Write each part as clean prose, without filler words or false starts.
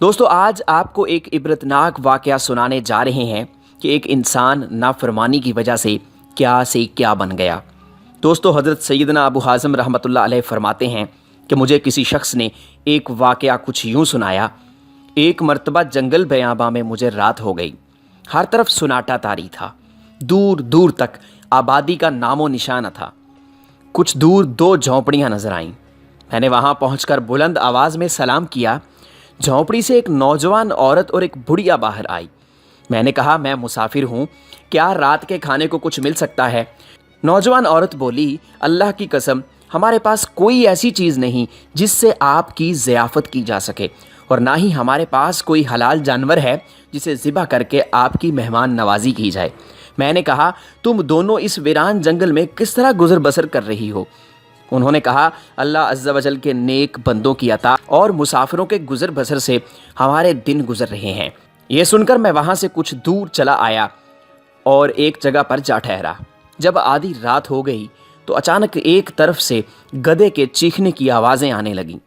दोस्तों आज आपको एक इबरतनाक वाक़या सुनाने जा रहे हैं कि एक इंसान नाफरमानी की वजह से क्या बन गया। दोस्तों हज़रत सैयदना अबू हाज़िम रहमतुल्लाह अलैह फरमाते हैं कि मुझे किसी शख्स ने एक वाक़या कुछ यूँ सुनाया। एक मर्तबा जंगल बयाबा में मुझे रात हो गई। हर तरफ सुनाटा तारी था, दूर दूर तक आबादी का नामो निशान न था। कुछ दूर दो झोंपड़ियाँ नज़र आईं। मैंने वहाँ पहुँचकर बुलंद आवाज़ में सलाम किया। झोंपड़ी से एक नौजवान औरत और एक बुढ़िया बाहर आई। मैंने कहा, मैं मुसाफिर हूँ, क्या रात के खाने को कुछ मिल सकता है? नौजवान औरत बोली, अल्लाह की कसम, हमारे पास कोई ऐसी चीज़ नहीं जिससे आपकी ज़ियाफ़त की जा सके, और ना ही हमारे पास कोई हलाल जानवर है जिसे ज़िबा करके आपकी मेहमान नवाजी की जाए। मैंने कहा, तुम दोनों इस वीरान जंगल में किस तरह गुज़र बसर कर रही हो? उन्होंने कहा, अल्लाह अज़्ज़ा वजल के नेक बंदों की अता और मुसाफिरों के गुज़र बसर से हमारे दिन गुज़र रहे हैं। ये सुनकर मैं वहाँ से कुछ दूर चला आया और एक जगह पर जा ठहरा। जब आधी रात हो गई तो अचानक एक तरफ से गधे के चीखने की आवाज़ें आने लगीं।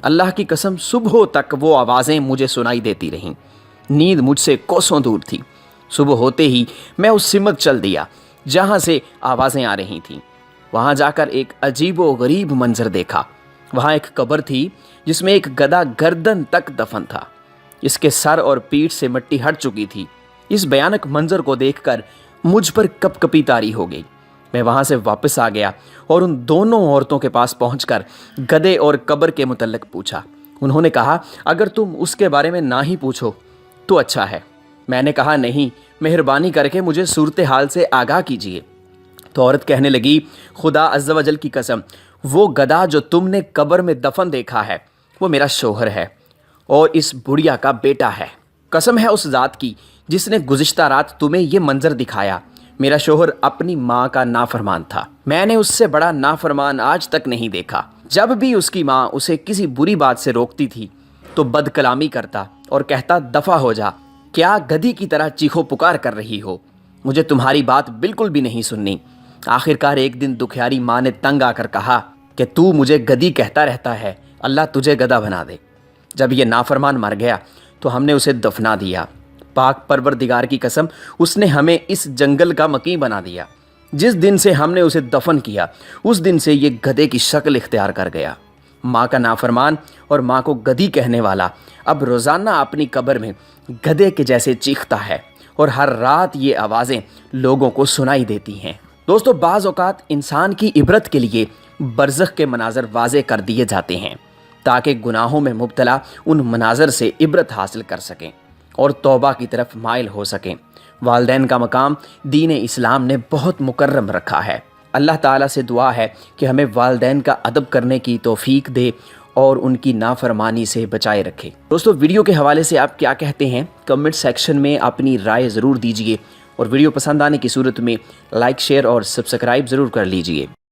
अल्लाह की कसम, सुबह तक वो आवाज़ें मुझे सुनाई देती रहीं। नींद मुझसे कोसों दूर थी। सुबह होते ही मैं उस सिमत चल दिया जहाँ से आवाज़ें आ रही थीं। वहाँ जाकर एक अजीबो गरीब मंजर देखा। वहाँ एक कब्र थी जिसमें एक गधा गर्दन तक दफन था। इसके सर और पीठ से मिट्टी हट चुकी थी। इस भयानक मंजर को देखकर मुझ पर कपकपी तारी हो गई। मैं वहाँ से वापस आ गया और उन दोनों औरतों के पास पहुँचकर गधे और कब्र के मुतल्लिक पूछा। उन्होंने कहा, अगर तुम उसके बारे में ना ही पूछो तो अच्छा है। मैंने कहा, नहीं, मेहरबानी करके मुझे सूरत हाल से आगाह कीजिए। तो औरत कहने लगी, खुदा अज़्ज़ा वजल की कसम, वो गधा जो तुमने कब्र में दफन देखा है वो मेरा शोहर है और इस बुढ़िया का बेटा है। कसम है उस ज़ात की जिसने गुज़िश्ता रात तुम्हें ये मंजर दिखाया। मेरा शोहर अपनी माँ का नाफरमान था। मैंने उससे बड़ा नाफरमान आज तक नहीं देखा। जब भी उसकी माँ उसे किसी बुरी बात से रोकती थी तो बदकलामी करता और कहता, दफ़ा हो जा, क्या गधी की तरह चीखो पुकार कर रही हो? मुझे तुम्हारी बात बिल्कुल भी नहीं सुननी। आखिरकार एक दिन दुखियारी माँ ने तंग आकर कहा कि तू मुझे गधी कहता रहता है, अल्लाह तुझे गधा बना दे। जब ये नाफरमान मर गया तो हमने उसे दफना दिया। पाक परवरदिगार की कसम, उसने हमें इस जंगल का मकी बना दिया। जिस दिन से हमने उसे दफन किया उस दिन से ये गधे की शक्ल इख्तियार कर गया। माँ का नाफरमान और माँ को गधी कहने वाला अब रोज़ाना अपनी कब्र में गधे के जैसे चीखता है और हर रात ये आवाज़ें लोगों को सुनाई देती हैं। दोस्तों बाज़ औक़ात इंसान की इबरत के लिए बरज़ख के मनाज़र वाज़े कर दिए जाते हैं ताकि गुनाहों में मुब्तला उन मनाज़र से इबरत हासिल कर सकें और तौबा की तरफ माइल हो सकें। वालिदैन का मकाम दीन इस्लाम ने बहुत मुकर्रम रखा है। अल्लाह ताला से दुआ है कि हमें वालिदैन का अदब करने की तौफ़ीक दे और उनकी नाफरमानी से बचाए रखे। दोस्तों वीडियो के हवाले से आप क्या कहते हैं? कमेंट सेक्शन में अपनी राय ज़रूर दीजिए और वीडियो पसंद आने की सूरत में लाइक, शेयर और सब्सक्राइब ज़रूर कर लीजिए।